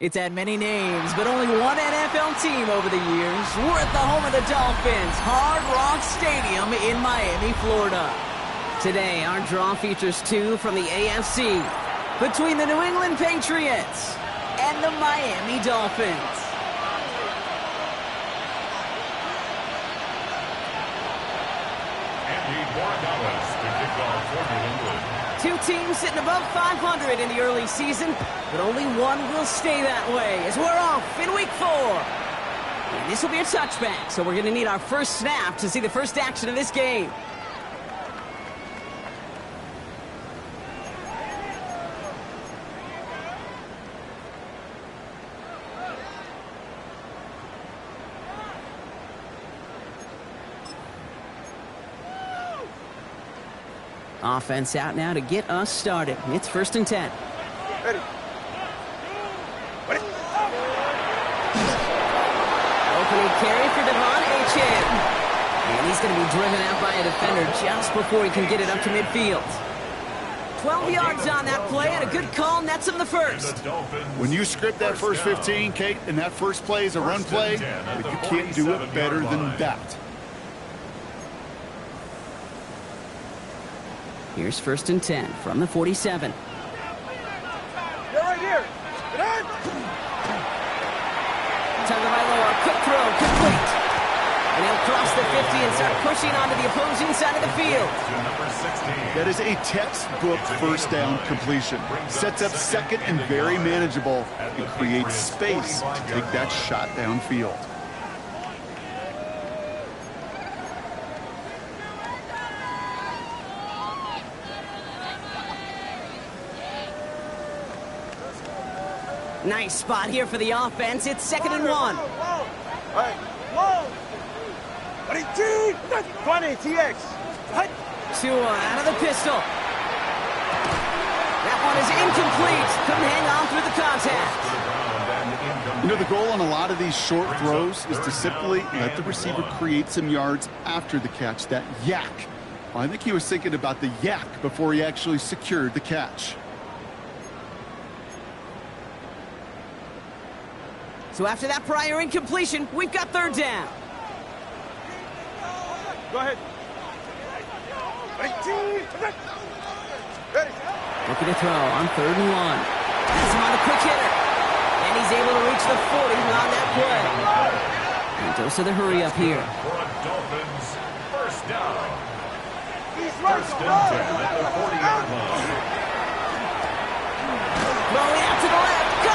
It's had many names, but only one NFL team over the years. We're at the home of the Dolphins, Hard Rock Stadium in Miami, Florida. Today, our draw features two from the AFC, between the New England Patriots and the Miami Dolphins. Two teams sitting above 500 in the early season, but only one will stay that way as we're off in week 4. And this will be a touchback, so we're going to need our first snap to see the first action of this game. Offense out now to get us started. It's 1st and 10. Ready. Opening carry for Devon Achane. And he's going to be driven out by a defender just before he can get it up to midfield. 12 yards on that play, and a good call nets him the first. When you script that first 15, Kate, and that first play is a run play, you can't do it better than that. Here's 1st and 10 from the 47. They're right here. Get on. Tagovailoa, quick throw, complete. And he'll cross the 50 and start pushing onto the opposing side of the field. That is a textbook first down completion. Sets up second and very manageable. It creates space to take that shot downfield. Nice spot here for the offense. It's 2nd and 1. All right. Whoa. 20 TX. Tua out of the pistol. That one is incomplete. Couldn't hang on through the contact. You know, the goal on a lot of these short throws is to simply let the receiver create some yards after the catch, that yak. Well, I think he was thinking about the yak before he actually secured the catch. So after that prior incompletion, we've got 3rd down. Go ahead. Looking to throw on 3rd and 1. Has him on a quick hitter. And he's able to reach the 40 on that play. And dose of the hurry up here. Dolphins, first down. He's right. First and 10 at the 40-yard line. Rolling out to the left. Go!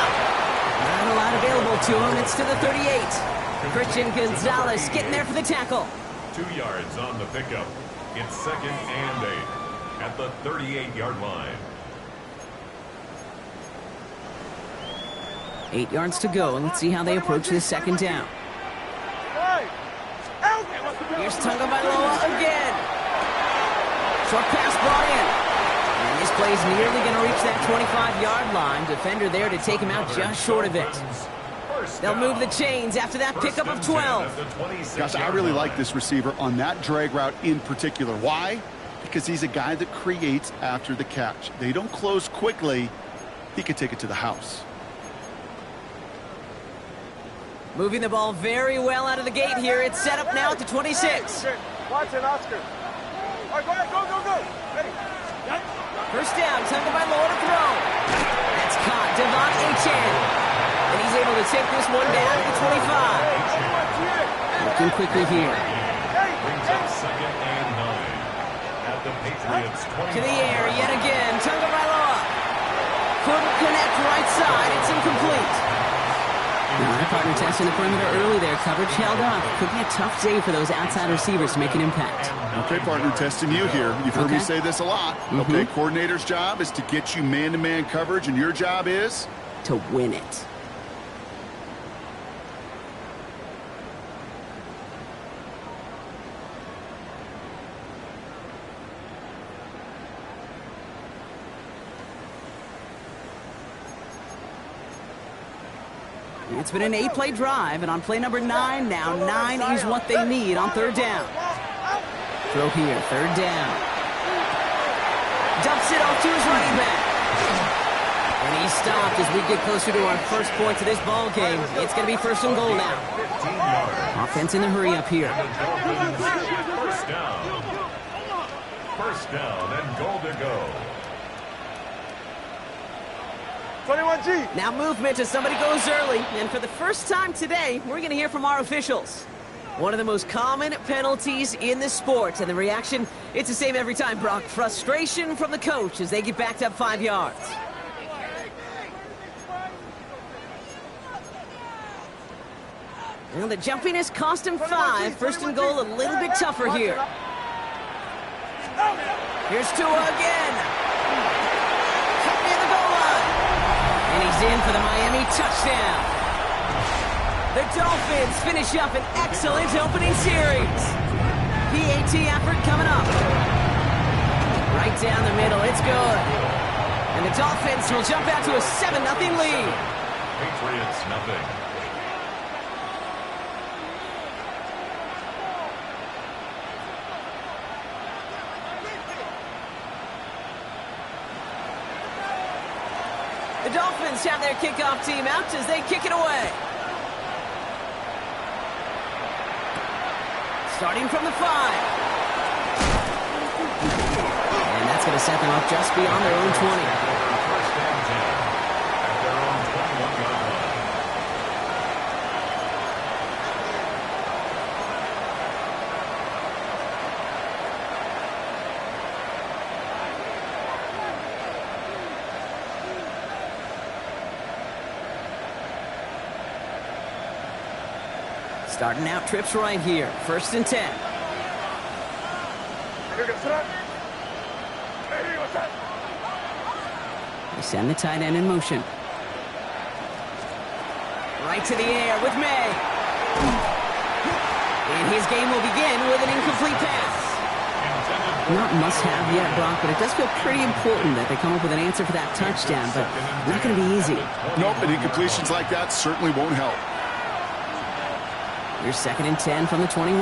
Not a lot available to him. It's to the 38. Christian Gonzalez getting there for the tackle. 2 yards on the pickup. It's 2nd and 8 at the 38-yard line. 8 yards to go, and let's see how they approach this 2nd down. Here's Tagovailoa again. Short pass brought in. And this play's nearly going to reach that 25-yard line. Defender there to take him out just short of it. They'll move the chains after that pickup of 12. Gosh, I really like this receiver on that drag route in particular. Why? Because he's a guy that creates after the catch. They don't close quickly. He could take it to the house. Moving the ball very well out of the gate here. It's set up now at the 26. Watch it, Oscar. All right, go ahead, go. Ready. First down, Tagovailoa to throw. That's caught. Devon Achane. And he's able to take this one down to the 25. Looking quickly here. Brings up 2nd and 9 at the Patriots 20. To the air yet again. Tagovailoa. Couldn't connect right side. It's incomplete. Now, our partner testing the perimeter early there. Coverage held up. Could be a tough day for those outside receivers to make an impact. Okay, partner, testing you here. You've heard me say this a lot. Okay, coordinator's job is to get you man-to-man coverage, and your job is? To win it. It's been an 8-play drive, and on play number 9, now 9 is what they need on 3rd down. Throw here, 3rd down. Dumps it off to his running back. And he's stopped as we get closer to our first points of this ball game. It's going to be first and goal now. Offense in the hurry up here. First down. First down and goal to go. 21G. Now movement as somebody goes early. And for the first time today, we're going to hear from our officials. One of the most common penalties in the sport. And the reaction, it's the same every time, Brock. Frustration from the coach as they get backed up 5 yards. Well, the jumpiness cost him 5. First and goal a little bit tougher here. Here's Tua again. Cut near the goal line. And he's in for the Miami touchdown. The Dolphins finish up an excellent opening series. PAT effort coming up. Right down the middle, it's good. And the Dolphins will jump out to a 7-0 lead. Patriots nothing. The Dolphins have their kickoff team out as they kick it away. Starting from the 5. And that's going to set them up just beyond their own 20. First and 10 at their own 21-yard line. Starting out trips right here. First and 10. They send the tight end in motion. Right to the air with May. And his game will begin with an incomplete pass. Not must-have yet, Brock, but it does feel pretty important that they come up with an answer for that touchdown, but not going to be easy. Nope, and incompletions like that certainly won't help. Here's second and 10 from the 21.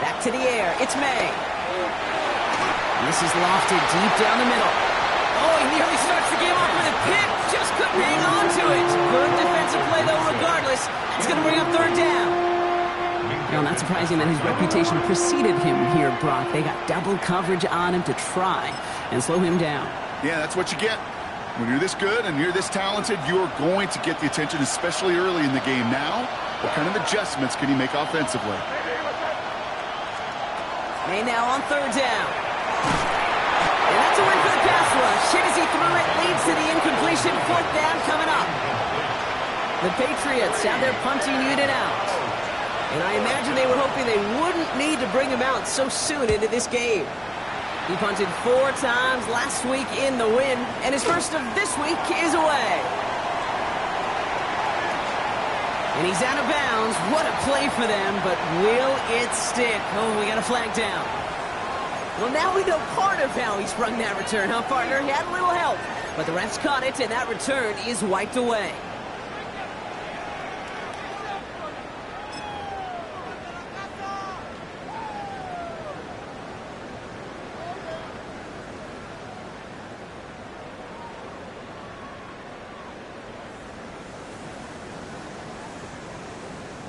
Back to the air. It's May. And this is lofted deep down the middle. Oh, he nearly starts the game off with a pick. Just couldn't hang on to it. Good defensive play, though, regardless. It's going to bring up third down. Well, not surprising that his reputation preceded him here, Brock. They got double coverage on him to try and slow him down. Yeah, that's what you get. When you're this good and you're this talented, you're going to get the attention, especially early in the game. Now, what kind of adjustments can he make offensively? May now on third down. And that's a win for the pass rush. Hit as he threw it, leads to the incompletion. Fourth down coming up. The Patriots have their punting unit out. And I imagine they were hoping they wouldn't need to bring him out so soon into this game. He punted 4 times last week in the win, and his first of this week is away. And he's out of bounds. What a play for them, but will it stick? Oh, we got a flag down. Well, now we know part of how he sprung that return, huh, partner? He had a little help, but the refs caught it, and that return is wiped away.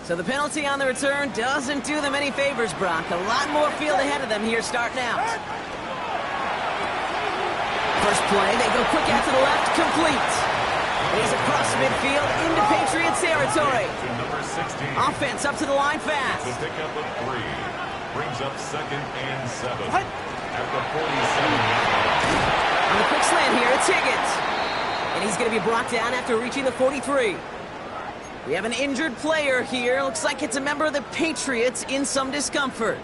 So the penalty on the return doesn't do them any favors, Brock. A lot more field ahead of them here starting out. First play, they go quick out to the left, complete. He's across midfield into Patriots territory. Offense up to the line fast. The pickup of 3 brings up second and 7 at the 47-yard line. On the quick slant here, it's Higgins. And he's going to be brought down after reaching the 43. We have an injured player here. Looks like it's a member of the Patriots in some discomfort.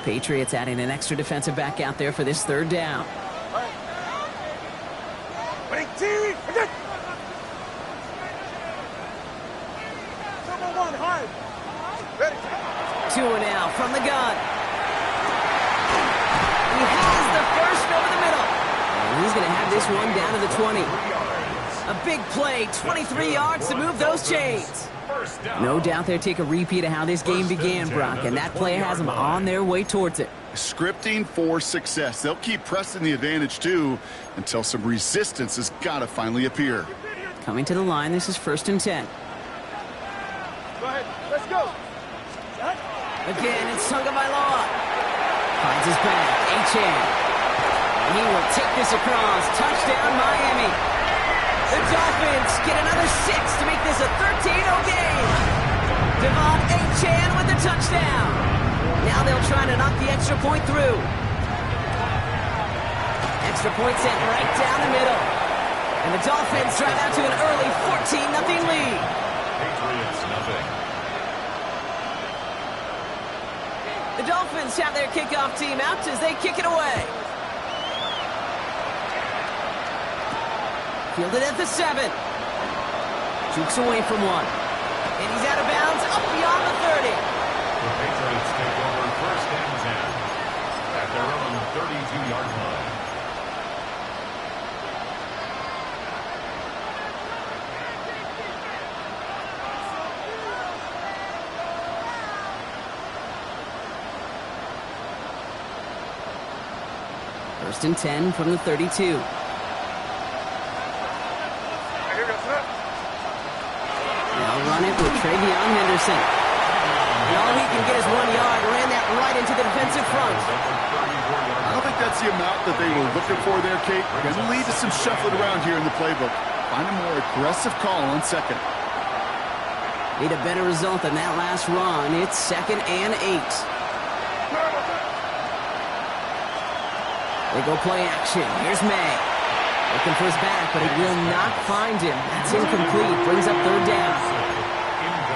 Patriots adding an extra defensive back out there for this third down. run hard. Ready. 2 now from the gun. He has the first over the middle. And he's going to have this one down to the 20. A big play, 23 yards to move those chains. No doubt they'll take a repeat of how this game began, Brock, and that play has them on their way towards it. Scripting for success. They'll keep pressing the advantage, too, until some resistance has got to finally appear. Coming to the line, this is 1st and 10. Go ahead. Let's go. Again, it's Tagovailoa. Finds his back, Achane. And he will take this across. Touchdown, Miami. The Dolphins get another 6 to make this a 13-0 game. Devon Achane with the touchdown. Now they'll try to knock the extra point through. Extra point sent right down the middle. And the Dolphins drive out to an early 14-0 lead. Patriots nothing. The Dolphins have their kickoff team out as they kick it away. Fielded at the 7. Jukes away from one. And he's out of bounds up beyond the 30. The Patriots take over 1st and 10 at their own 32-yard line. First and 10 from the 32. They'll run it with Travion Henderson. And all he can get is 1 yard. Ran that right into the defensive front. I don't think that's the amount that they were looking for there, Kate. Going to lead to some shuffling around here in the playbook. Find a more aggressive call on 2nd. Need a better result than that last run. It's 2nd and 8. They go play action. Here's May. Looking for his back, but he will not find him. That's incomplete. Brings up 3rd down.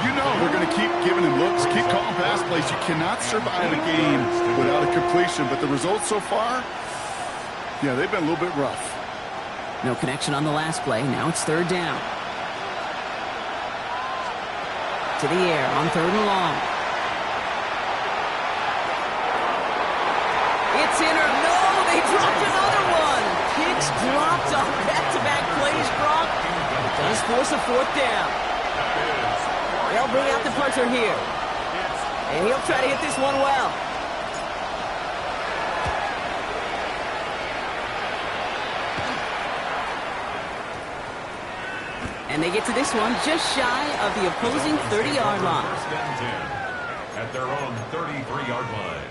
You know they're going to keep giving him looks, keep calling pass plays. You cannot survive a game without a completion, but the results so far, yeah, they've been a little bit rough. No connection on the last play. Now it's 3rd down. To the air on 3rd and long. It's in or no, they dropped another one. Picks dropped on back-to-back plays, Brock. It does force a 4th down. They'll bring out the punter here. And he'll try to hit this one well. And they get to this one just shy of the opposing 30-yard line. 1st and 10 at their own 33-yard line.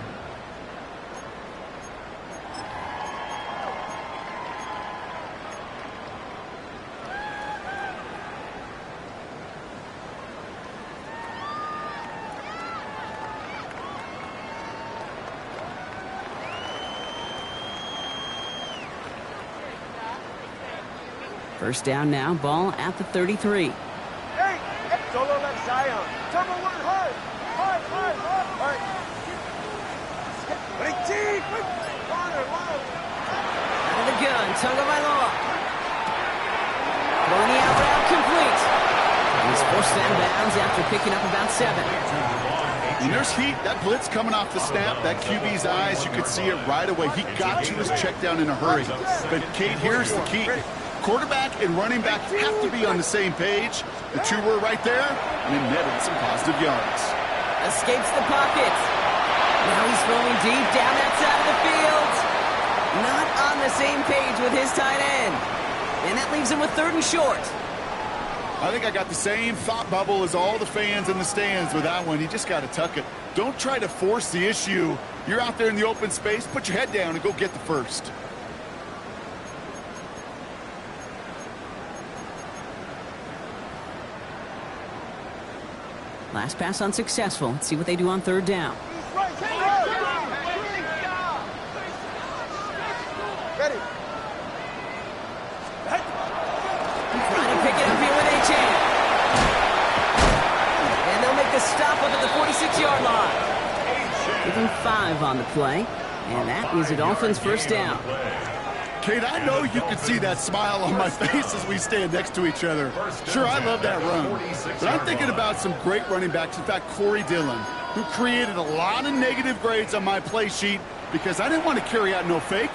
First down now, ball at the 33. Hey, solo left Zion. Turbo one hard. Hard. Ready, team. Corner, low. Out of the gun, Tagovailoa. Throwing the out route complete. And he's forced out of bounds after picking up about 7. When there's heat, that blitz coming off the snap, that QB's eyes, you could see it right away. He got to his check down in a hurry. But, Kate, here's the key. Quarterback and running back have to be on the same page. The two were right there, and it netted some positive yards. Escapes the pocket. Now he's throwing deep down that side of the field. Not on the same page with his tight end. And that leaves him with 3rd and short. I think I got the same thought bubble as all the fans in the stands with that one. You just got to tuck it. Don't try to force the issue. You're out there in the open space. Put your head down and go get the first. Last pass unsuccessful. Let's see what they do on 3rd down. Ready. Trying to pick it up here with Achane. And they'll make the stop up at the 46-yard line. Give him 5 on the play. And that is a Dolphins first down. Kate, I know you can see that smile on my face as we stand next to each other. Sure, I love that run. But I'm thinking about some great running backs. In fact, Corey Dillon, who created a lot of negative grades on my play sheet because I didn't want to carry out no fake.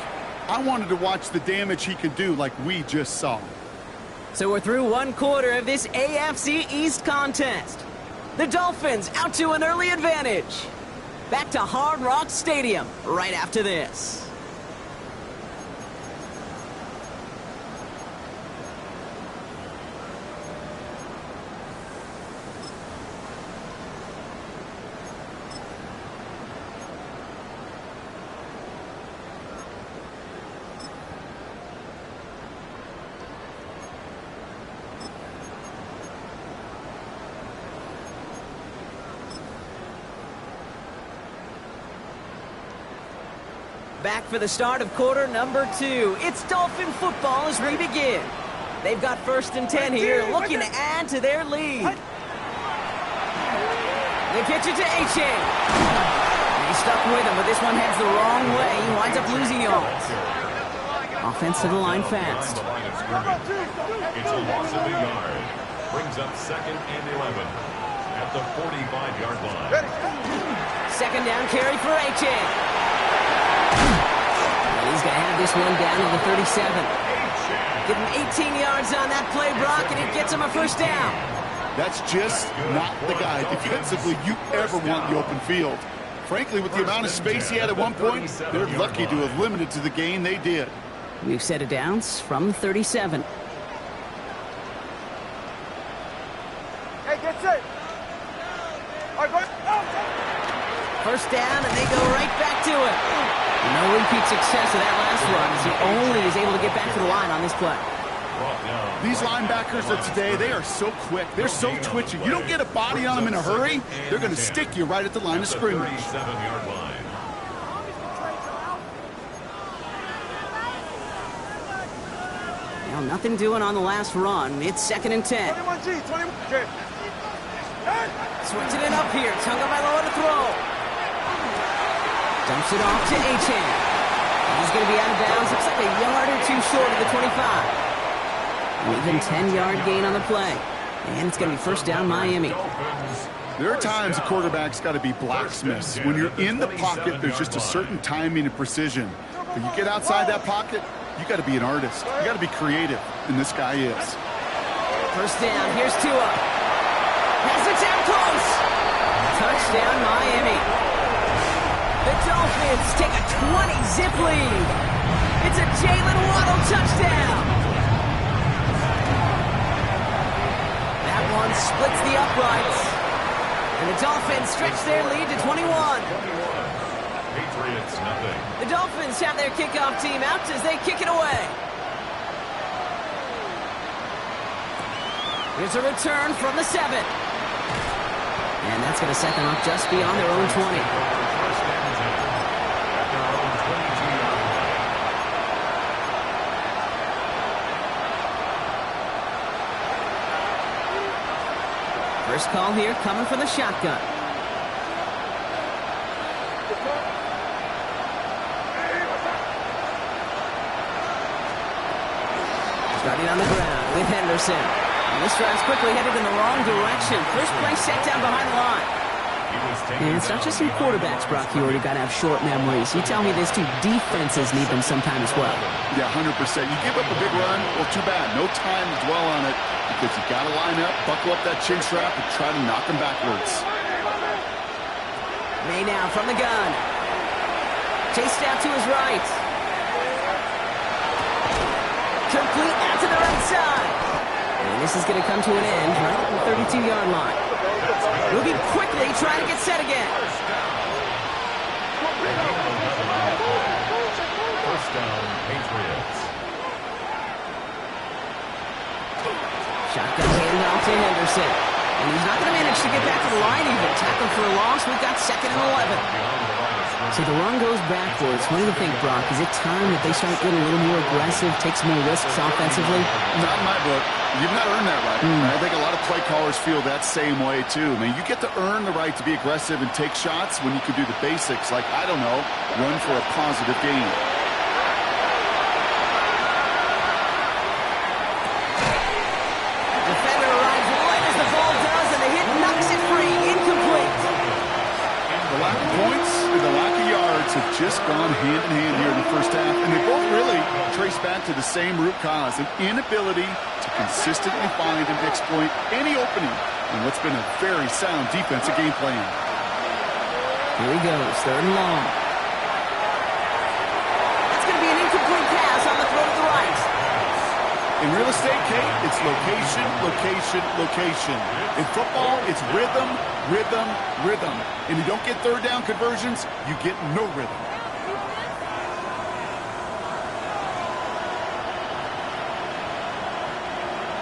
I wanted to watch the damage he could do like we just saw. So we're through one quarter of this AFC East contest. The Dolphins out to an early advantage. Back to Hard Rock Stadium right after this. Back for the start of quarter number 2. It's Dolphin football as we begin. They've got 1st and 10 here, looking to add to their lead. They pitch it to Achane. He's stuck with him, but this one heads the wrong way. He winds up losing yards. Offense to the line fast. It's a loss of a yard. Brings up 2nd and 11 at the 45-yard line. 2nd down carry for Achane. He's going to have this one down to the 37. Give him 18 yards on that play, Brock, and it gets him a 1st down. That's just not the guy defensively you ever want in the open field. Frankly, with the amount of space he had at one point, they're lucky to have limited to the gain they did. We've set of downs from 37. Hey, get set. All right, go. 1st down, and they go right back to it. No repeat success of that last run as he only is able to get back to the line on this play. These linebackers of today, they are so quick. They're so twitchy. You don't get a body on them in a hurry, they're going to stick you right at the line of scrimmage. 37-yard line. Well, nothing doing on the last run. It's 2nd and 10. 21G, 21. Okay. Switching it up here. Tagovailoa to throw. Dumps it off to Achane. He's going to be out of bounds. Looks like a yard or 2 short of the 25. An even 10-yard gain on the play. And it's going to be 1st down Miami. There are times a quarterback's got to be blacksmiths. When you're in the pocket, there's just a certain timing and precision. When you get outside that pocket, you got to be an artist. You got to be creative, and this guy is. 1st down. Here's Tua. Has it down close. Touchdown Miami. The Dolphins take a 20-zip lead. It's a Jalen Waddle touchdown. That one splits the uprights. And the Dolphins stretch their lead to 21. Patriots, nothing. The Dolphins have their kickoff team out as they kick it away. Here's a return from the 7. And that's going to set them up just beyond their own 20. First call here coming from the shotgun. Starting on the ground with Henderson. And this drive's quickly headed in the wrong direction. First play set down behind the line. And it's not just in quarterbacks, Brock. You already got to have short memories. You tell me this too. Defenses need them sometime as well. Yeah, 100%. You give up a big run, well, too bad. No time to dwell on it because you got to line up, buckle up that chin strap, and try to knock them backwards. May now from the gun. Chased out to his right. Complete out to the right side. And this is going to come to an end right at the 32-yard line. Moving quickly, trying to get set again. First down, Patriots. Shotgun handoff to Henderson. And he's not going to manage to get back to the line even. Tackle for a loss. We've got 2nd and 11. So the run goes backwards. What do you think, Brock? Is it time that they start getting a little more aggressive, take some more risks offensively? Not in my book. You've not earned that right. I think a lot of play callers feel that same way, too. I mean, you get to earn the right to be aggressive and take shots when you can do the basics, like, I don't know, run for a positive gain. trace back to the same root cause, an inability to consistently find and exploit any opening in what's been a very sound defensive game plan. Here he goes, 3rd and long. That's going to be an incomplete pass on the throw to the right. In real estate, Kate, it's location, location, location. In football, it's rhythm, rhythm, rhythm. And you don't get 3rd down conversions, you get no rhythm.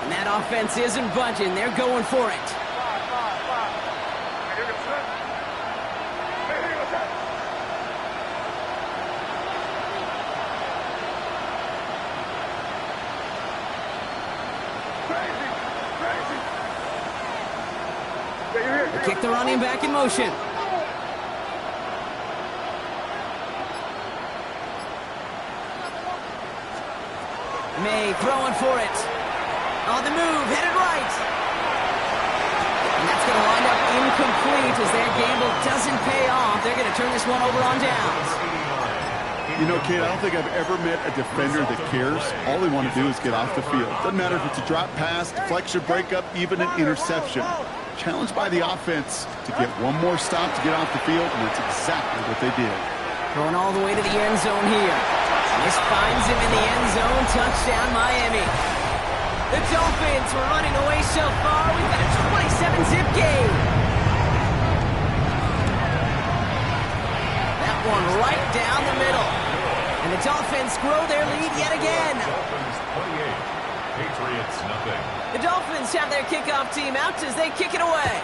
And that offense isn't budging. They're going for it. They kick the running back in motion. May throwing for it. On the move, headed right. And that's going to wind up incomplete as their gamble doesn't pay off. They're going to turn this one over on downs. You know, Kate, I don't think I've ever met a defender that cares. All they want to do is get off the field. Doesn't matter if it's a drop pass, deflection, breakup, even an interception. Challenged by the offense to get one more stop to get off the field, and that's exactly what they did. Throwing all the way to the end zone here. This finds him in the end zone. Touchdown, Miami. The Dolphins were running away so far. We've got a 27-zip game. That one right down the middle. And the Dolphins grow their lead yet again. Dolphins 28, Patriots nothing. The Dolphins have their kickoff team out as they kick it away.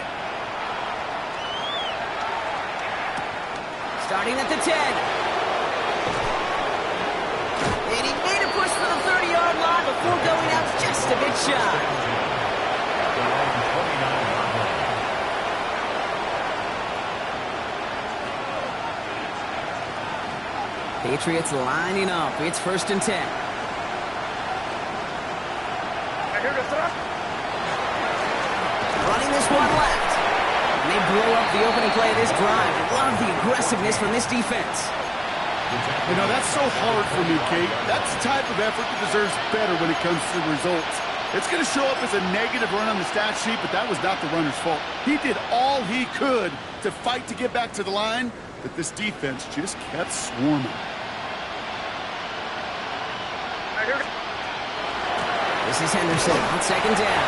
Starting at the 10. And he made a push for the 30-yard line before going out just a bit shy. Patriots lining up. It's 1st and 10. Running this one left. And they blow up the opening play of this drive. I love the aggressiveness from this defense. You know, that's so hard for me, Kate. That's the type of effort that deserves better when it comes to results. It's going to show up as a negative run on the stat sheet, but that was not the runner's fault. He did all he could to fight to get back to the line, but this defense just kept swarming. This is Henderson on 2nd down.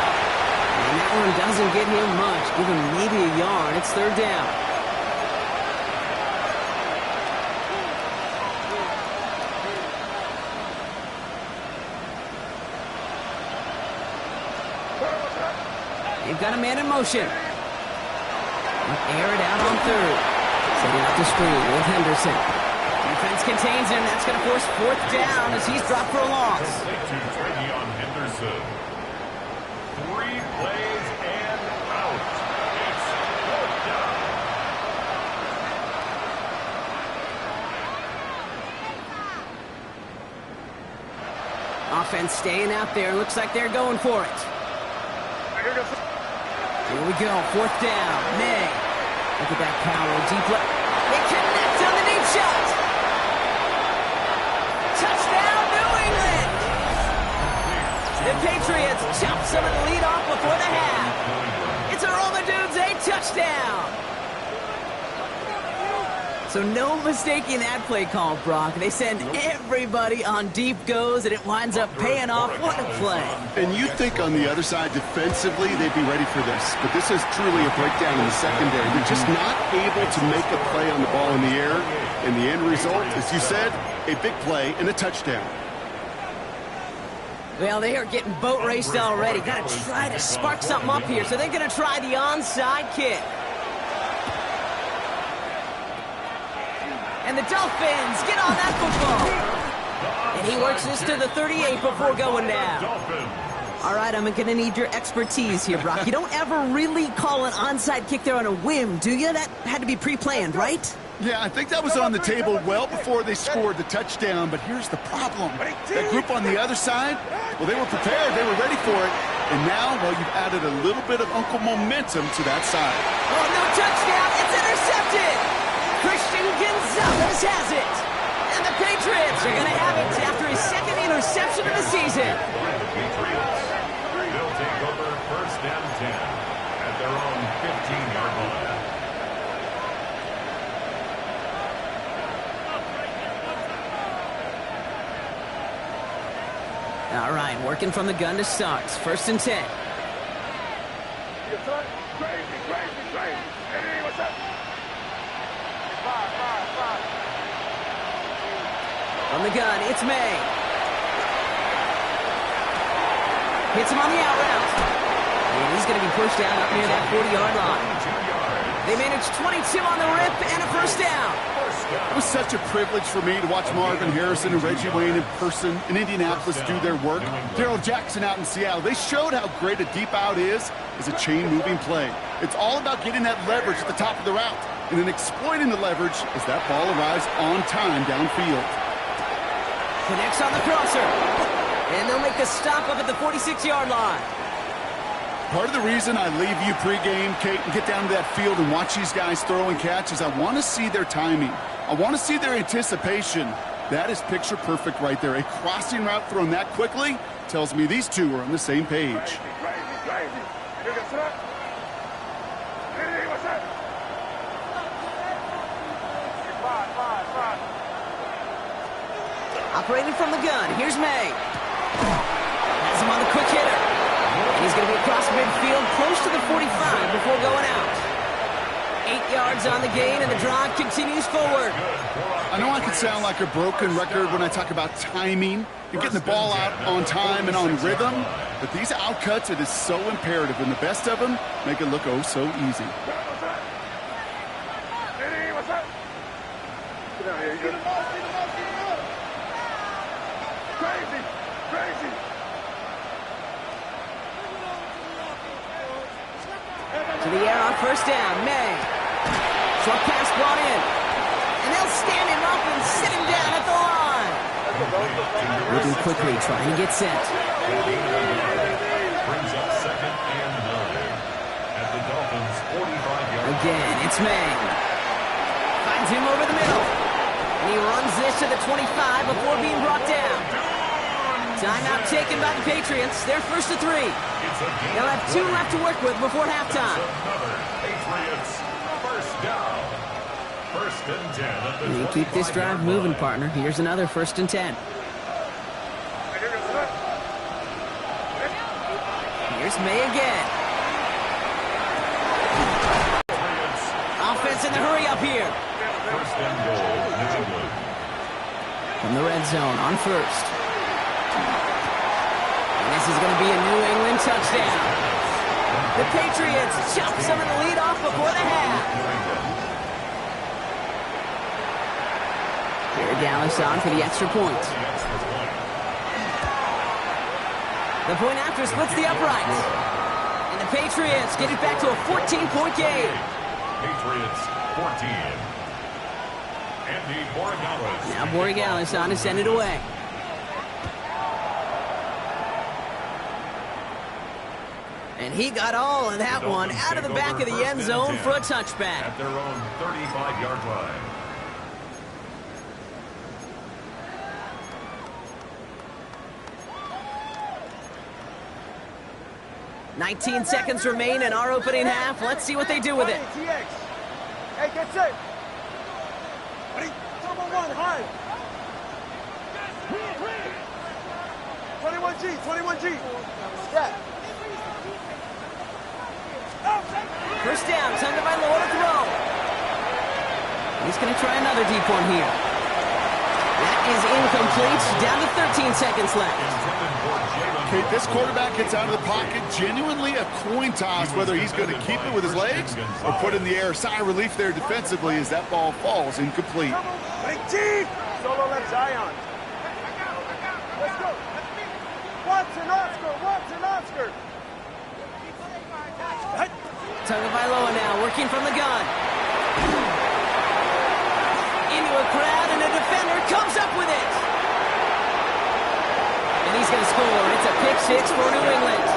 And that one doesn't get him much. Give him maybe a yard. It's 3rd down. They've got a man in motion. Air it out on 3rd. Setting up the screen with Henderson. Defense contains him. That's going to force 4th down as he's dropped for a loss. Henderson. 3 plays and out. It's 4th down. Offense staying out there. Looks like they're going for it. Here we go. 4th down. May. Look at that power. Deep left. They connect on the deep shot. Touchdown, New England. The Patriots chop some of the lead off before the half. It's a roll the dudes, a touchdown. So no mistaking that play call, Brock. They send everybody on deep goes, and it winds up paying off. What a play. And you'd think on the other side, defensively, they'd be ready for this. But this is truly a breakdown in the secondary. They're just not able to make a play on the ball in the air. And the end result, as you said, a big play and a touchdown. Well, they are getting boat raced already. Got to try to spark something up here. So they're going to try the onside kick. And the Dolphins get on that football. And he works this to the 38 before going down. All right, I'm going to need your expertise here, Brock. You don't ever really call an onside kick there on a whim, do you? That had to be pre-planned, right? Yeah, I think that was on the table well before they scored the touchdown, but here's the problem. That group on the other side, well, they were prepared. They were ready for it. And now, well, you've added a little bit of Uncle Momentum to that side. Oh, no touchdown. It's intercepted. Christian Gonzalez has it. And the Patriots are going to have it after his 2nd interception. By the Patriots. They'll take over first and 10 at their own 15-yard line. All right, working from the gun to start. First and 10. From the gun, it's May. Hits him on the out route. And he's going to be pushed down up near that 40-yard line. They managed 22 on the rip and a first down. It was such a privilege for me to watch Marvin Harrison and Reggie Wayne in person in Indianapolis do their work. Darrell Jackson out in Seattle. They showed how great a deep out is as a chain-moving play. It's all about getting that leverage at the top of the route and then exploiting the leverage as that ball arrives on time downfield. Connects on the crosser. And they'll make the stop up at the 46-yard line. Part of the reason I leave you pregame, Kate, and get down to that field and watch these guys throw and catch is I want to see their timing. I want to see their anticipation. That is picture perfect right there. A crossing route thrown that quickly tells me these two are on the same page. Operating from the gun, here's May. Has him on the quick hitter. And he's going to be across midfield, close to the 45 before going out. 8 yards on the gain, and the drive continues forward. I know I could sound like a broken record when I talk about timing and getting the ball out on time and on rhythm, but these outcuts, it is so imperative, and the best of them make it look oh so easy. To the air on first down, May. Short pass brought in. And they'll stand him up and sit him down at the line. Moving quickly, trying to get set. Brings up second and 9 at the Dolphins' 45-yard line. Again, it's May. Finds him over the middle. And he runs this to the 25 before being brought down. Timeout taken by the Patriots. They're first to 3. They'll have 2 left to work with before halftime. Another Patriots first down. First and 10 at the You keep this drive moving, partner. Here's another first and 10. Here's May again. Offense in the hurry up here. First and goal, New England. From the red zone on first. And this is going to be a New England touchdown. The Patriots chop some of the lead off before the half. Here, Dallas on for the extra point. The point after splits the uprights. And the Patriots get it back to a 14-point game. Patriots 14. Andy Borregales. Now Borregales on to send it away. And he got all of that one out of the back of the end zone for a touchback. At their own 35-yard line. $19 seconds remain in our opening half. Let's see what they do with it. Hey, get set. Ready? Number 1, high. 21G. Step. First down, time by Lowe to throw. He's going to try another deep one here. That is incomplete. Down to 13 seconds left. Kate, this quarterback gets out of the pocket, genuinely a coin toss, whether he's going to keep it with his legs or put it in the air. Sigh of relief there defensively as that ball falls incomplete. Solo left Zion. Let's go. Watson, Oscar. Tagovailoa now working from the gun. Into a crowd, and a defender comes up with it. And he's going to score. It's a pick 6 for New England.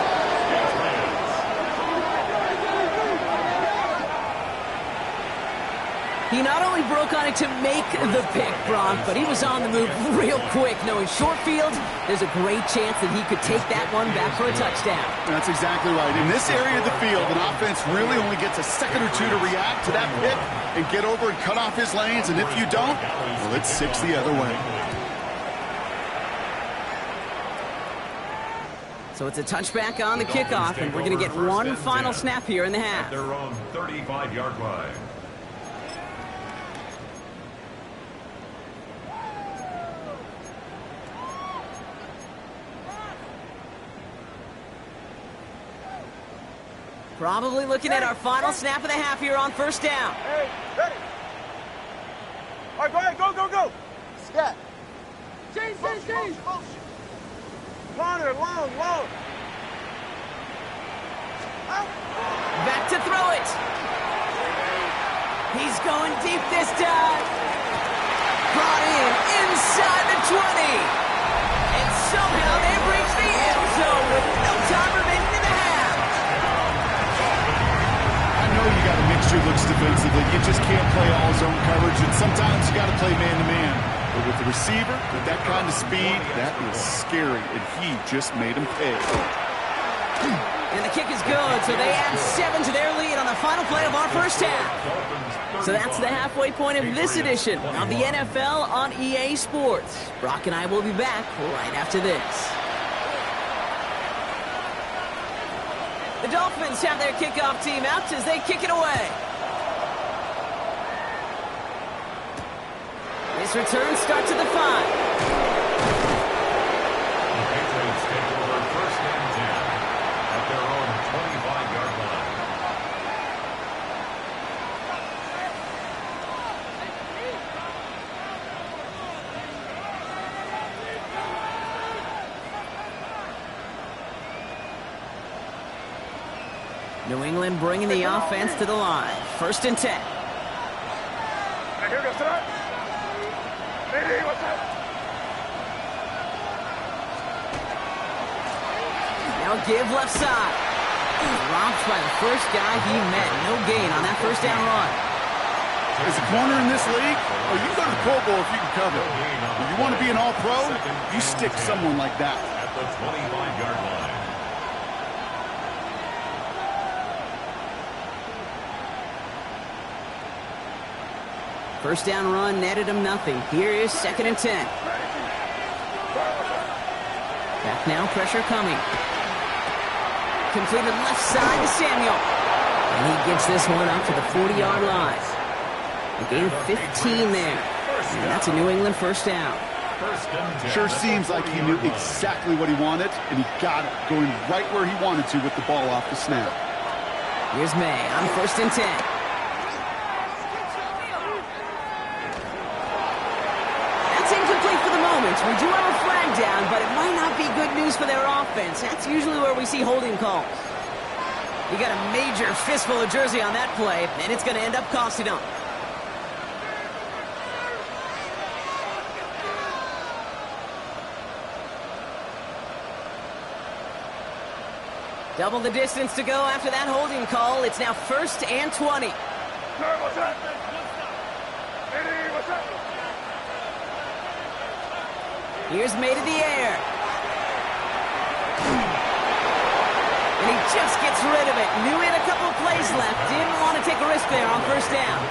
He He not only broke on it to make the pick, Brock, but he was on the move real quick, knowing short field, there's a great chance that he could take that one back for a touchdown. That's exactly right. In this area of the field, an offense really only gets a second or two to react to that pick and get over and cut off his lanes, and if you don't, well, it's 6 the other way. So it's a touchback on the kickoff, and we're going to get one final snap here in the half. Their own 35-yard line. Probably looking at our final snap of the half here on first down. Hey, ready. All right, go ahead, go. Scat. Change. Longer, long. Back to throw it. He's going deep this time. Brought in inside the 20. And somehow they've reached the end zone with no time remaining in the half. I know you got to mix your looks defensively. You just can't play all zone coverage, and sometimes you got to play man-to-man. But with the receiver, with that kind of speed, that is scary, and he just made him pay. And the kick is good, so they add 7 to their lead on the final play of our first half. So that's the halfway point of this edition of the NFL on EA Sports. Brock and I will be back right after this. The Dolphins have their kickoff team out as they kick it away. This return starts at the 5. The Patriots take over first and 10 at their own 25-yard line. New England bringing the offense to the line. First and 10. Hey, here goes tonight. Hey, what's up? Now give left side. Dropped by the first guy he met. No gain on that first down run. As a corner in this league, you go to the Pro Bowl if you can cover. If you want to be an all-pro, you stick someone like that. At the 25-yard line. First down run netted him nothing. Here is second and 10. Back now, pressure coming. Completed left side to Samuel. And he gets this one up to the 40-yard line. A gain of 15 there. And that's a New England first down. Sure seems like he knew exactly what he wanted, and he got it, going right where he wanted to with the ball off the snap. Here's May on first and 10. That's incomplete for the moment. We do have a flag down, but it might not be good news for their offense. That's usually where we see holding calls. You got a major fistful of jersey on that play, and it's going to end up costing them. Double the distance to go after that holding call. It's now first and 20. What's up? Hey, what's up? Here's May to the air. And he just gets rid of it. Knew he had a couple of plays left. Didn't want to take a risk there on first down.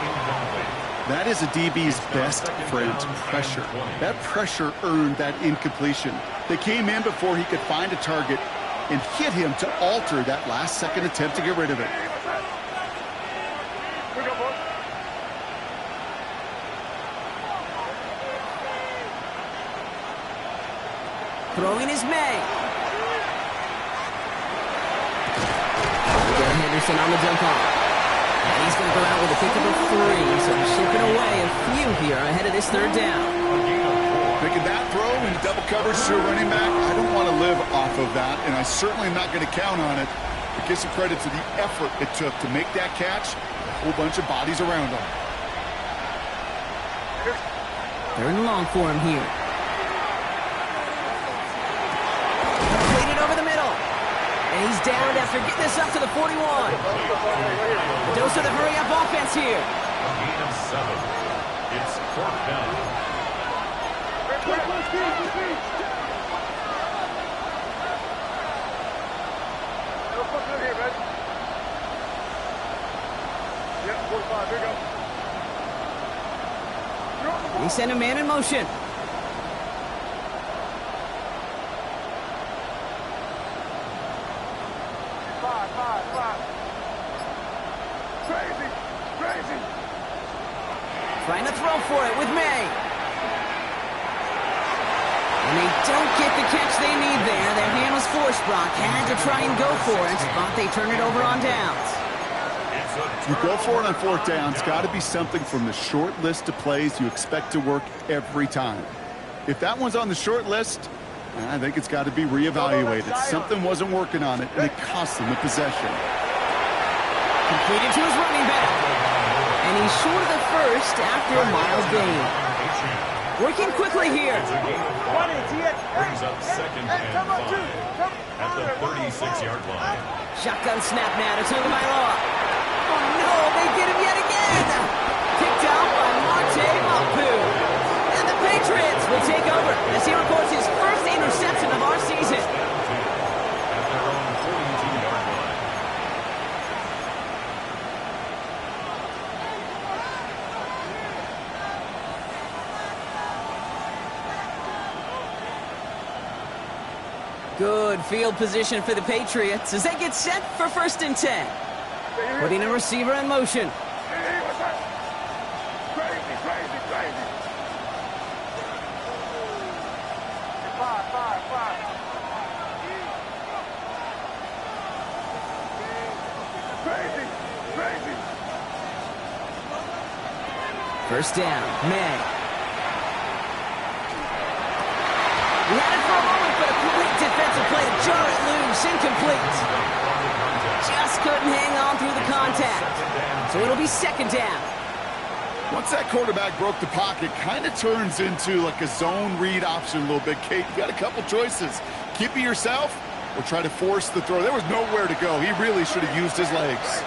That is a DB's best friend, pressure. That pressure earned that incompletion. They came in before he could find a target and hit him to alter that last-second attempt to get rid of it. Throwing is May. Henderson on the jump off. And he's going to go out with a pickup of 3, so shipping away a few here ahead of this third down. Making that throw into double coverage to a running back, I don't want to live off of that, and I certainly am not going to count on it. But give some credit to the effort it took to make that catch, a whole bunch of bodies around him. Third and long for him here. Completed over the middle. And he's down after getting this up to the 41. Those are the hurry-up offense here. A gain of 7. It's 4th down. Yeah, 45. Here you go. They send a man in motion. Five. Crazy. Trying to throw for it with May. And they don't get the catch they need there. Their hand was forced, Brock. Had to try and go for it, but they turn it over on downs. You go for it on 4th down. It's got to be something from the short list of plays you expect to work every time. If that one's on the short list, I think it's got to be reevaluated. Something wasn't working on it, and it cost them the possession. Completed to his running back. And he's short of the first after a mild gain. Working quickly here. Brings up 2nd and 5 at the 36-yard line. Shotgun snap now to Tagovailoa. Oh no, they get him yet again. Picked out by Marte Mapu. And the Patriots will take over as he records his first interception of our season. At their own 42-yard line. Good field position for the Patriots as they get set for 1st and 10. Putting a receiver in motion. Crazy. 5. Crazy. 1st down, May. We had it for a moment, but a quick defensive play to jar it loose, incomplete. Just couldn't hang on through the contact. So it'll be 2nd down. Once that quarterback broke the pocket, kind of turns into like a zone read option a little bit. Kate, you got a couple choices. Keep it yourself or try to force the throw. There was nowhere to go. He really should have used his legs.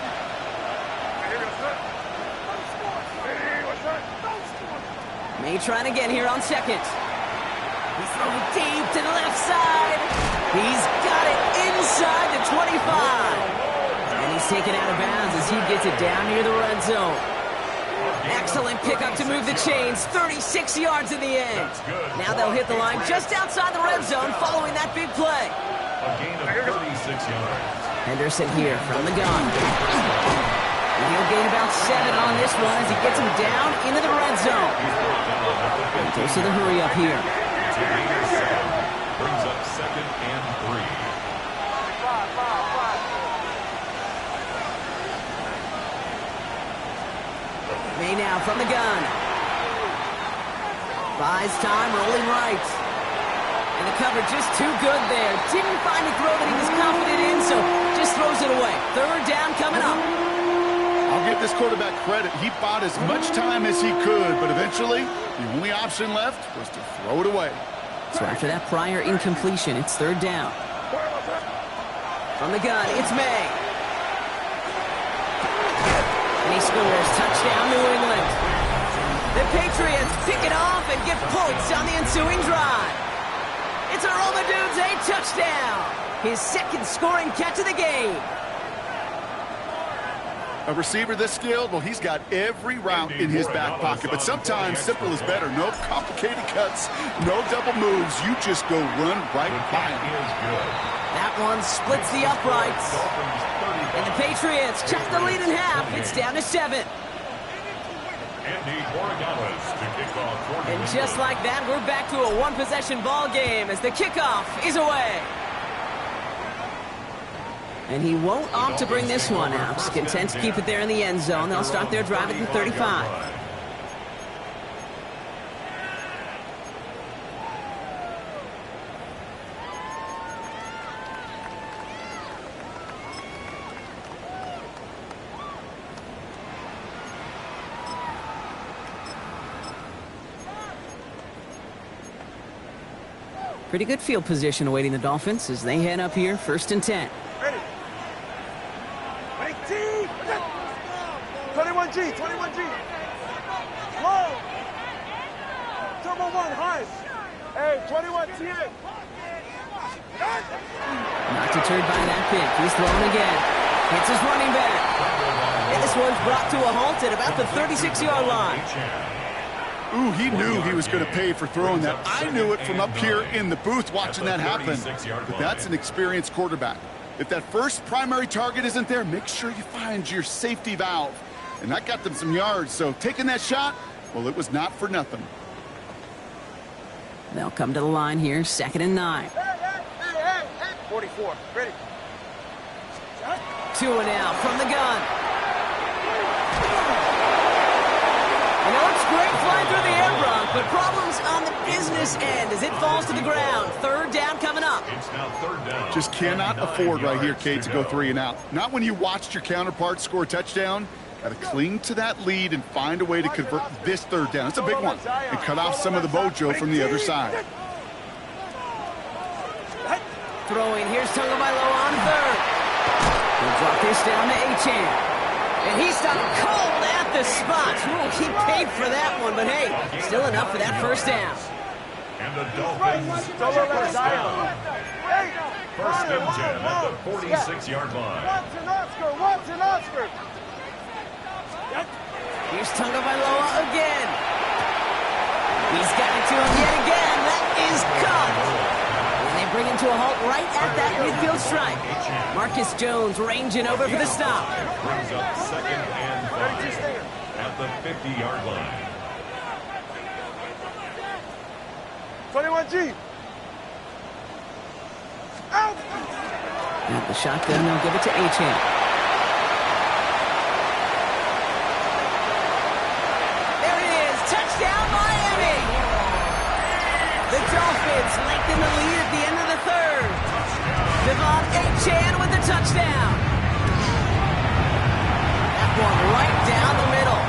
May trying again here on 2nd. He's throwing deep to the left side. He's got it inside the 25. And he's taken out of bounds as he gets it down near the red zone. Excellent pickup to move the chains. 36 yards in the end. Now they'll hit the line just outside the red zone following that big play. A gain of 36 yards. Henderson here from the gun. And he'll gain about 7 on this one as he gets him down into the red zone. Goes to the hurry up here. Brings up 2nd and 3. May now from the gun. Buys time, rolling right. And the cover just too good there. Didn't find a throw that he was confident in, so just throws it away. 3rd down coming up. I'll give this quarterback credit. He bought as much time as he could, but eventually the only option left was to throw it away. So after that prior incompletion, it's 3rd down. From the gun, it's May. And he scores. Touchdown, New England. The Patriots pick it off and get points on the ensuing drive. It's a Romadude's 8 touchdown. His 2nd scoring catch of the game. A receiver this skilled, well, he's got every route in his back pocket. But sometimes simple is better. No complicated cuts, no double moves. You just go run right by him. That one splits the uprights. And the Patriots check the lead in half. It's down to 7. And just like that, we're back to a one-possession ball game as the kickoff is away. And he won't opt to bring this one out. He's content to keep it there in the end zone. They'll start their drive at the 35. Pretty good field position awaiting the Dolphins as they head up here, 1st and 10. Ready. 21 21G, 21G. Low. Turbo 1, high. Hey, 21 TA. Not deterred by that pick. He's throwing again. Hits his running back. And this one's brought to a halt at about the 36-yard line. Ooh, he knew he was going to pay for throwing that. I knew it from up here in the booth watching that happen. But that's an experienced quarterback. If that first primary target isn't there, make sure you find your safety valve. And that got them some yards, so taking that shot, well, it was not for nothing. They'll come to the line here, 2nd and 9. 44, ready. 2 and out from the gun. You know, it's great flying through the air, Brock, but problems on the business end as it falls to the ground. 3rd down coming up. It's now 3rd down. Just cannot afford right here, Kate, to go 3 and out. Not when you watched your counterpart score a touchdown. Got to cling to that lead and find a way to convert this 3rd down. It's a big one. And cut off some of the mojo from the other side. Throwing, here's Tagovailoa on 3rd. He'll drop this down to Achane. And he stopped cold at the spot. Ooh, he paid for that one, but hey, still enough for that 1st down. And the Dolphins first down. 1st and 10 at the 46-yard line. Watson, Oscar. Here's Tagovailoa again. He's got it to him yet again. That is caught. And they bring him to a halt right at that midfield stripe. Marcus Jones ranging over for the stop. Brings up 2nd and 5 at the 50-yard line. 21G. Out. At the shotgun, they'll give it to Achane. Touchdown, Miami! The Dolphins lengthen the lead at the end of the 3rd. Devon Achane with the touchdown. That one right down the middle.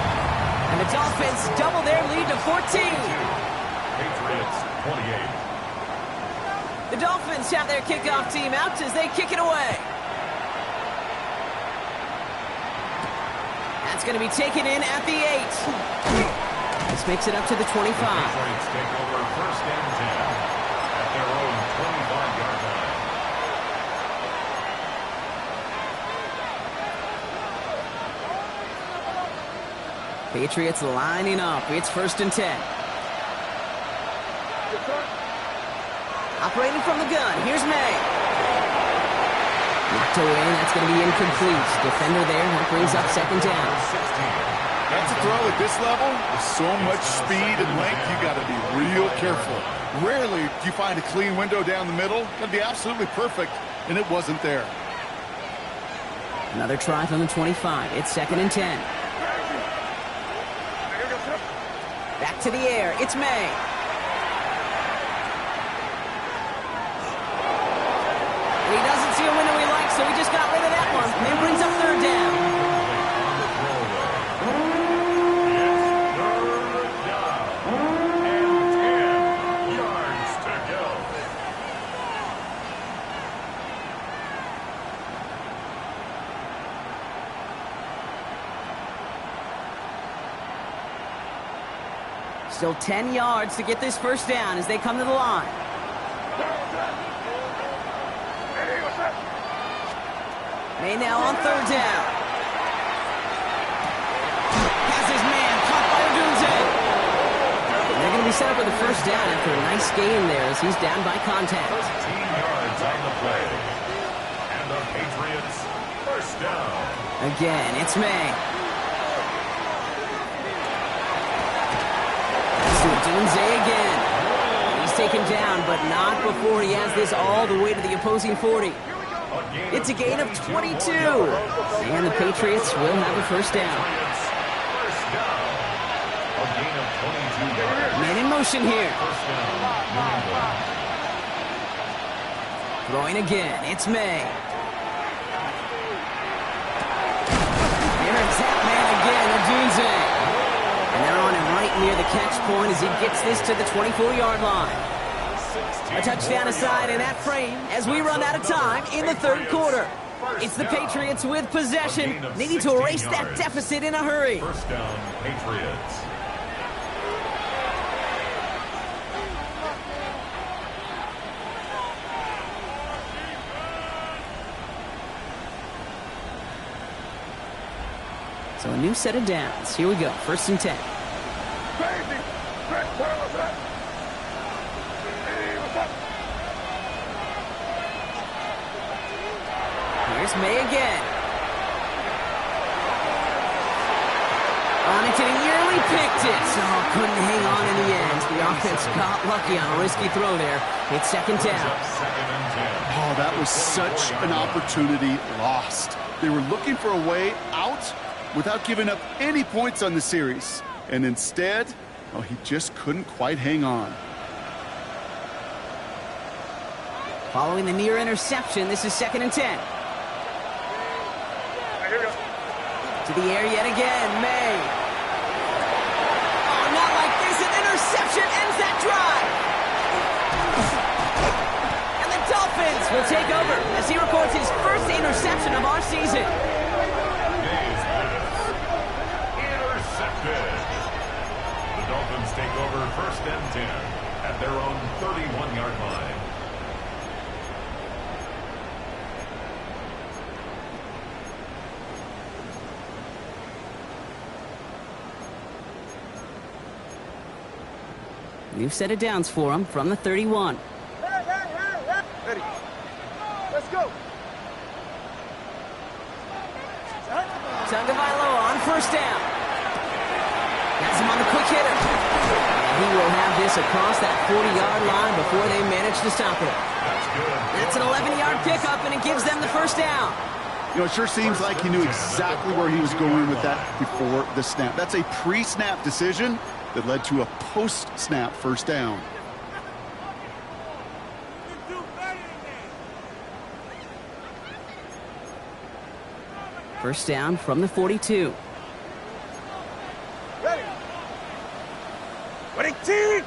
And the Dolphins double their lead to 14. Patriots 28. The Dolphins have their kickoff team out as they kick it away. That's going to be taken in at the 8. This makes it up to the 25. The Patriots take over 1st and 10 at their own 25-yard line. Patriots lining up. It's 1st and 10. Operating from the gun. Here's May. Knocked away. That's going to be incomplete. Defender there. That brings up 2nd down. 16. That's a throw at this level. With so much speed and length, you got to be real careful. Rarely do you find a clean window down the middle. Got to be absolutely perfect, and it wasn't there. Another try from the 25. It's 2nd and 10. Back to the air. It's May. And he doesn't see a window he likes, so he just got rid of that one. And then brings up 3rd down. Still 10 yards to get this 1st down as they come to the line. May now on 3rd down. Has his man caught by Odunze. They're going to be set up with the 1st down after a nice gain there as he's down by contact. 15 yards on the play. And the Patriots 1st down. Again, it's May. Odunze again. He's taken down, but not before he has this all the way to the opposing 40. It's a gain of 22. And the Patriots will have a 1st down. A gain of 22 yards. Man in motion here. 1st down, New England. Throwing again. It's May. There's that man again, Odunze. And they're on him right near the catch point as he gets this to the 24-yard line. A touchdown aside in that frame as we run out of time in the 3rd quarter. It's the Patriots with possession, needing to erase that deficit in a hurry. First down, Patriots. So a new set of downs. Here we go. 1st and 10. Here's May again. On it, and he nearly picked it. Oh, couldn't hang on in the end. The offense got lucky on a risky throw there. It's 2nd down. Oh, that was such an opportunity lost. They were looking for a way out without giving up any points on the series. And instead, oh, he just couldn't quite hang on. Following the near interception, this is 2nd and 10. To the air yet again, May. Oh, not like this. An interception ends that drive. And the Dolphins will take over as he records his first interception of our season. Intercepted. The Dolphins take over 1st and 10 at their own 31-yard line. New set of downs for him from the 31. Ready. Let's go. Tagovailoa on 1st down. Has him on the quick hitter. And he will have this across that 40-yard line before they manage to stop it. That's an 11-yard pickup, and it gives them the 1st down. You know, it sure seems like he knew exactly where he was going with that before the snap. That's a pre-snap decision that led to a post-snap 1st down. First down from the 42. Ready. Ready, team.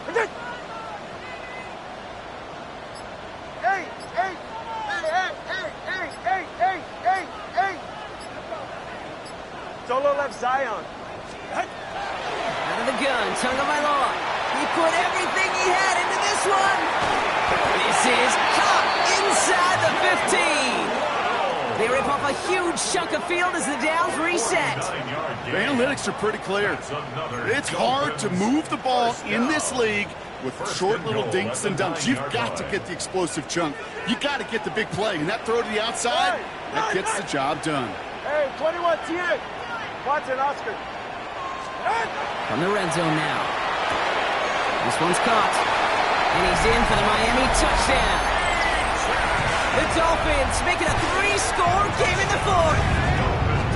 Hey. Solo left Zion. Out of the gun, Tagovailoa. He put everything he had into this one. This is caught inside the 15. They rip off a huge chunk of field as the downs reset. The analytics are pretty clear. It's hard to move the ball in this league with short little dinks and dunks. You've got to get the explosive chunk. You got to get the big play. And that throw to the outside, that gets the job done. Hey, 21 TA. Watson, Oscar. From the red zone now. This one's caught. And he's in for the Miami touchdown. The Dolphins making a 3-score game in the 4th.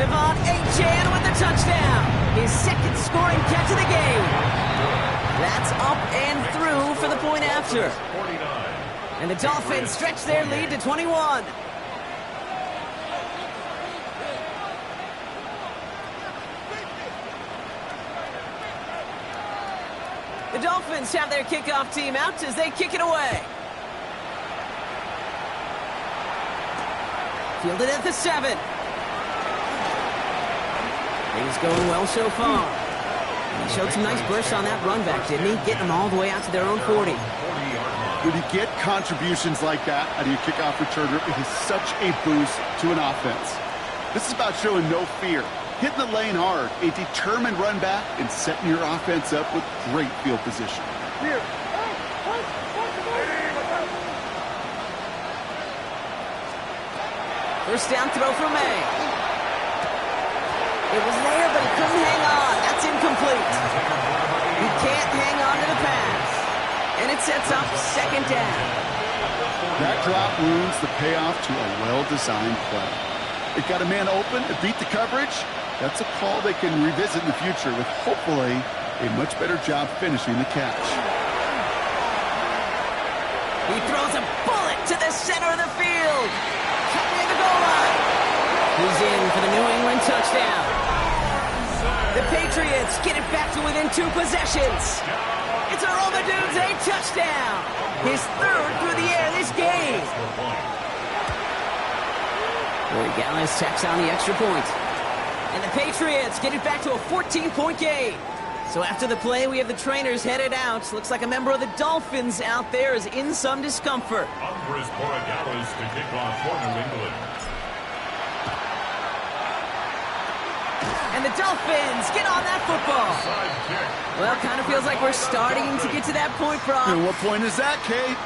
Devon Achane with the touchdown. His 2nd scoring catch of the game. That's up and through for the point after. And the Dolphins stretch their lead to 21. The Dolphins have their kickoff team out as they kick it away. Fielded at the 7. Things going well so far. And he showed some nice bursts on that run back, didn't he? Getting them all the way out to their own 40. When you get contributions like that out of your kickoff returner, it is such a boost to an offense. This is about showing no fear, hitting the lane hard, a determined run back, and setting your offense up with great field position. Here. First down throw for May. It was there, but he couldn't hang on. That's incomplete. He can't hang on to the pass. And it sets up 2nd down. That drop ruins the payoff to a well-designed play. It got a man open, it beat the coverage. That's a call they can revisit in the future with hopefully a much better job finishing the catch. He throws a bullet to the center of the field. Cut near the goal line. He's in for the New England touchdown. The Patriots get it back to within 2 possessions. It's a Romadunze touchdown. His 3rd through the air this game. Gallis tacks on the extra point. And the Patriots get it back to a 14-point game. So after the play, we have the trainers headed out. Looks like a member of the Dolphins out there is in some discomfort. Andres Gallis to kick off for New England. And the Dolphins get on that football. Well, kind of feels like we're starting to get to that point, Brock. And what point is that, Kate?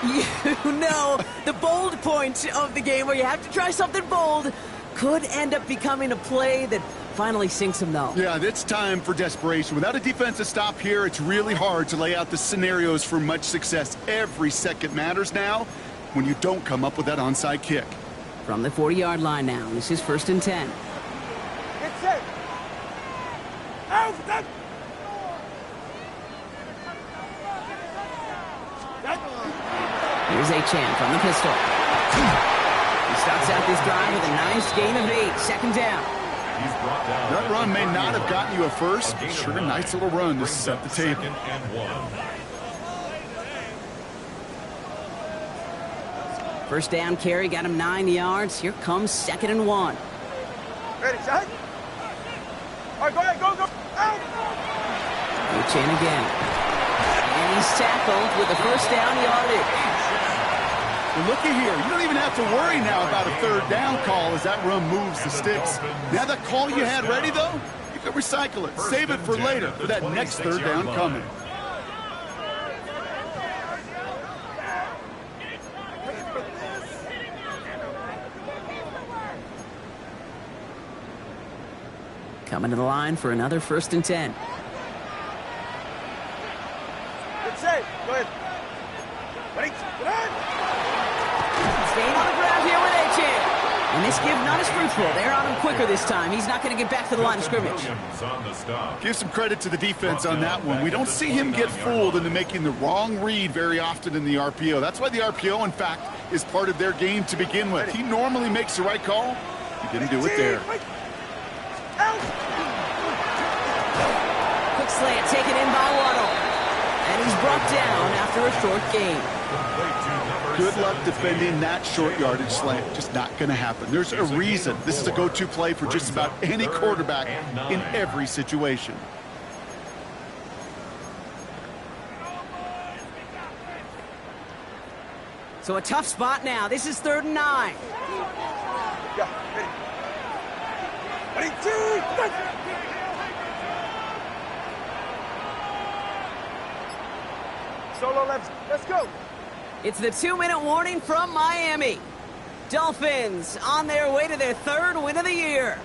You know, the bold point of the game where you have to try something bold could end up becoming a play that finally sinks him, though. Yeah, it's time for desperation. Without a defensive stop here, it's really hard to lay out the scenarios for much success. Every second matters now when you don't come up with that onside kick. From the 40-yard line now, this is 1st and 10. Get set. Out. Here's Achane from the pistol. He starts out this drive with a nice gain of 8. 2nd down. That run may not have gotten you a first. Sure, nice little run to set the table. First down carry got him 9 yards. Here comes 2nd and 1. Ready, shot. All right, go ahead, go. Out. Achane again. And he's tackled with a first down yardage. Well, looky here. You don't even have to worry now about a 3rd down call as that run moves the sticks. Now that call you had ready, though, you can recycle it. Save it for later for that next 3rd down coming. Coming to the line for another 1st and 10. Good save. Go ahead. Ready, get on. Staying on the ground here with Achane. And this give not as fruitful. They're on him quicker this time. He's not going to get back to the line of scrimmage. Give some credit to the defense on that one. We don't see him get fooled into making the wrong read very often in the RPO. That's why the RPO, in fact, is part of their game to begin with. He normally makes the right call. He didn't do it there. Quick slant taken in by Waddle. And he's brought down after a short gain. Good luck defending that short yardage slant. Just not going to happen. There's a reason this is a go-to play for just about any quarterback in every situation. So a tough spot now. This is 3rd and 9. Yeah, ready. Ready, 2. Solo left. Let's go. It's the 2-minute warning from Miami. Dolphins on their way to their 3rd win of the year.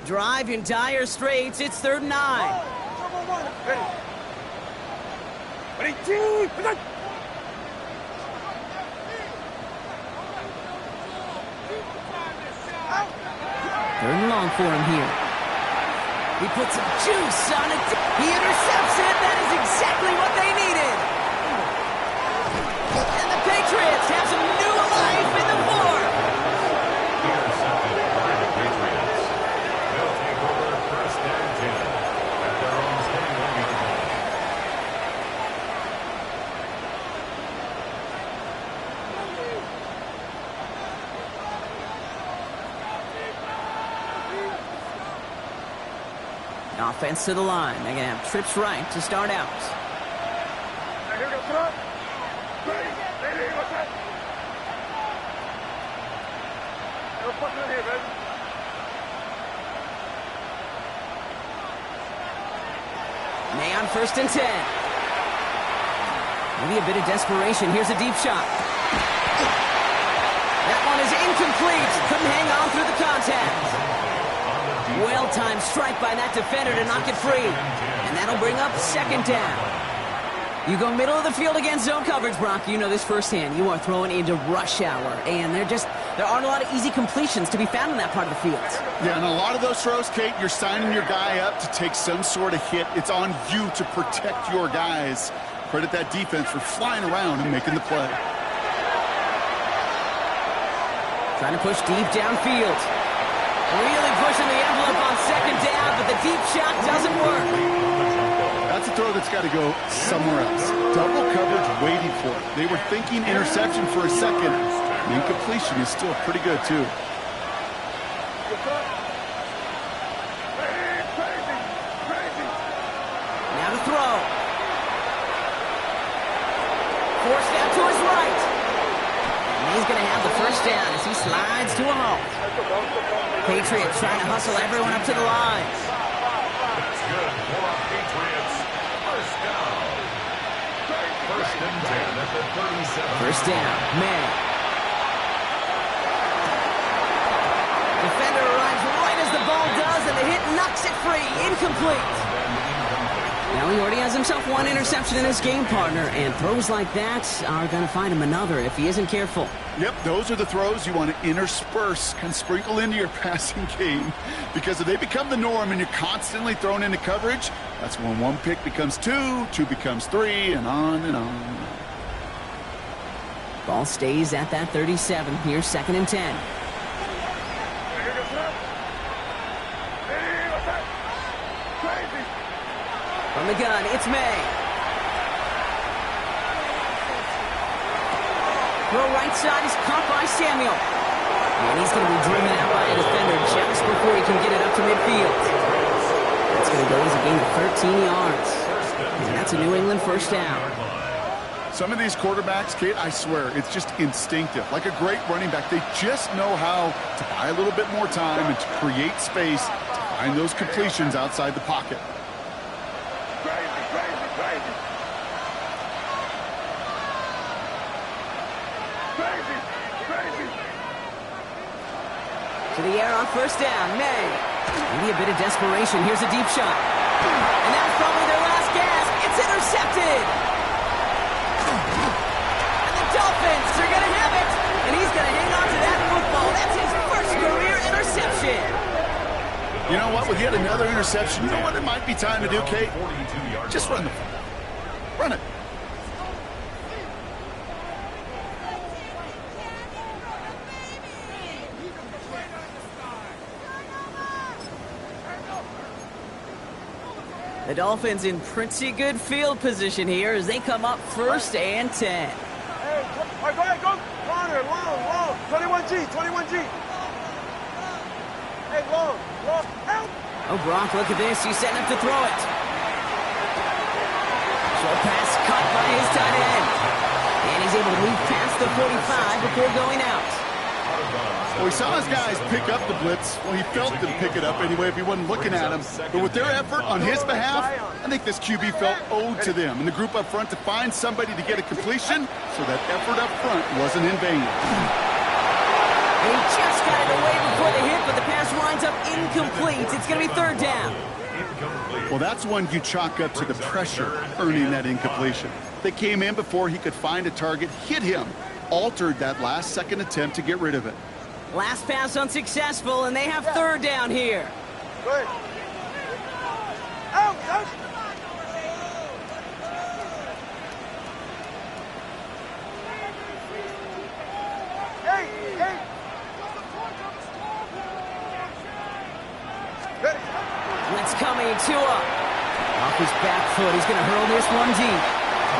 Drive in dire straits. It's 3rd and 9. Ready. Ready, 2. Third and long for him here. He puts some juice on it. He intercepts it. That is exactly what they needed. And the Patriots have some new life in the fourth. Intercepted by the Patriots. They'll take over 1st and 10 at their own 21-yard line. Offense to the line. They're going to have trips right to start out. Here we go. Come on. Ready. What's that? We're fucking in here, man. May on 1st and 10. Maybe a bit of desperation. Here's a deep shot. That one is incomplete. Couldn't hang on through the contact. Well-timed strike by that defender to knock it free. And that'll bring up 2nd down. You go middle of the field against zone coverage, Brock. You know this firsthand. You are throwing into rush hour. And there aren't a lot of easy completions to be found in that part of the field. Yeah, and a lot of those throws, Kate, you're signing your guy up to take some sort of hit. It's on you to protect your guys. Credit that defense for flying around and making the play. Trying to push deep downfield. Really pushing the envelope on second down, but the deep shot doesn't work. That's a throw that's got to go somewhere else. Double coverage waiting for it. They were thinking interception for a second. The incompletion is still pretty good, too. Now to throw. Forced out to his right. And he's going to have the first down as he slides to a halt. Patriots trying to hustle everyone up to the line. That's good for Patriots. First down. First and 10 at the 37. First down, May. Defender arrives right as the ball does, and the hit knocks it free. Incomplete. Now he already has himself one interception in his game, partner, and throws like that are going to find him another if he isn't careful. Yep, those are the throws you want to intersperse, can sprinkle into your passing game, because if they become the norm and you're constantly thrown into coverage, that's when one pick becomes two, two becomes three, and on and on. Ball stays at that 37. Here's 2nd and 10. From the gun, it's May. Throw right side is caught by Samuel. And he's going to be driven out by a defender just before he can get it up to midfield. That's going to go as a gain of 13 yards. And that's a New England first down. Some of these quarterbacks, Kate, I swear, it's just instinctive. Like a great running back, they just know how to buy a little bit more time and to create space to find those completions outside the pocket. To the air on first down, May. Maybe a bit of desperation. Here's a deep shot. And that's probably their last gasp. It's intercepted. And the Dolphins are going to have it. And he's going to hang on to that football. That's his first career interception. You know what? With yet another interception, you know what it might be time to do, Kate? Just run the football. Run it. The Dolphins in pretty good field position here as they come up 1st and 10. Hey, all right, go ahead, go. Longer, long. 21G. Hey, long. Help. Oh, Gronk, look at this. He's setting up to throw it. Short pass caught by his tight end. And he's able to move past the 45 before going out. Well, he saw his guys pick up the blitz. Well, he felt them pick it up anyway if he wasn't looking at him. But with their effort on his behalf, I think this QB felt owed to them and the group up front to find somebody to get a completion, so that effort up front wasn't in vain. And he just got it away before the hit, but the pass winds up incomplete. It's going to be 3rd down. Well, that's one you chalk up to the pressure earning that incompletion. They came in before he could find a target, hit him, altered that last second attempt to get rid of it. Last pass unsuccessful, and they have 3rd down here. Good. Out. Hey. Ready. Blitz coming, Tua. Off his back foot, he's going to hurl this one deep.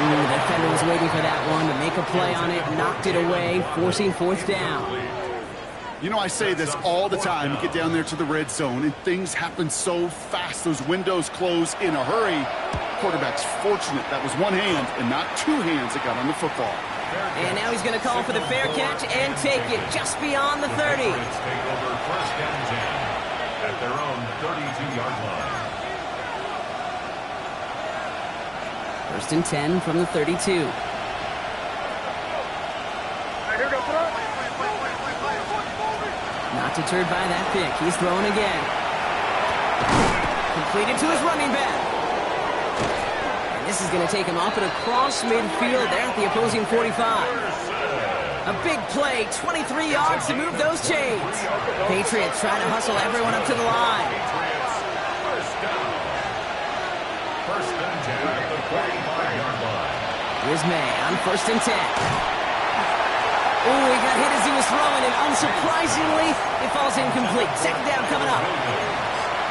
Ooh, the defender was waiting for that one to make a play on it, knocked it away, forcing 4th down. You know, I say this all the time. You get down there to the red zone, and things happen so fast. Those windows close in a hurry. Quarterback's fortunate that was one hand and not two hands that got on the football. And now he's going to call for the fair catch and take it just beyond the 30. Take over 1st and 10 at their own 32-yard line. 1st and 10 from the 32. Not deterred by that pick. He's throwing again. Completed to his running back. And this is going to take him off and across midfield there at the opposing 45. A big play, 23 yards to move those chains. Patriots trying to hustle everyone up to the line. First down. 1st and 10 at the 45-yard line. Here's May on 1st and 10. Oh, he got hit as he was throwing, and and unsurprisingly, it falls incomplete. Second down coming up.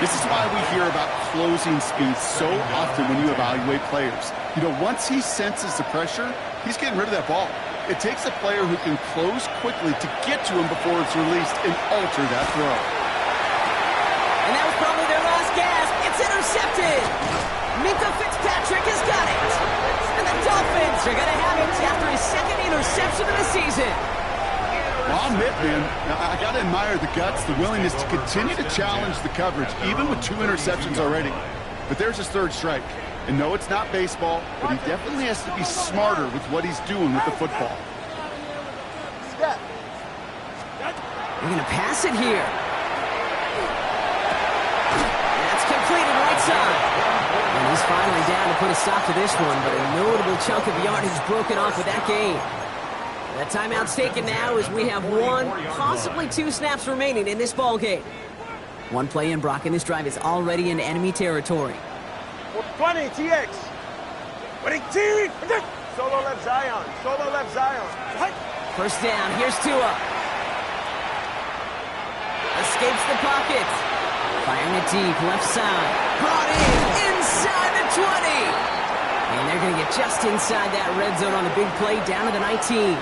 This is why we hear about closing speed so often when you evaluate players. You know, once he senses the pressure, he's getting rid of that ball. It takes a player who can close quickly to get to him before it's released and alter that throw. And that was probably their last gasp. It's intercepted. Minka Fitzpatrick has got it. And the Dolphins are going to have it after his second interception of the season. Well, I'll admit, man, I got to admire the guts, the willingness to continue to challenge the coverage, even with 2 interceptions already. But there's his third strike. And no, it's not baseball, but he definitely has to be smarter with what he's doing with the football. We're going to pass it here. That's completed right side. And he's finally down to put a stop to this one, but a notable chunk of yardage broken off with that gain. That timeout's taken now as we have 1, possibly 2 snaps remaining in this ball game. 1 play in, Brock, and this drive is already in enemy territory. 20, TX. Winning team. Solo left Zion. Solo left Zion. First down, here's Tua. Escapes the pocket. Firing it deep, left side. Brought in, inside the 20. And they're going to get just inside that red zone on the big play, down to the 19.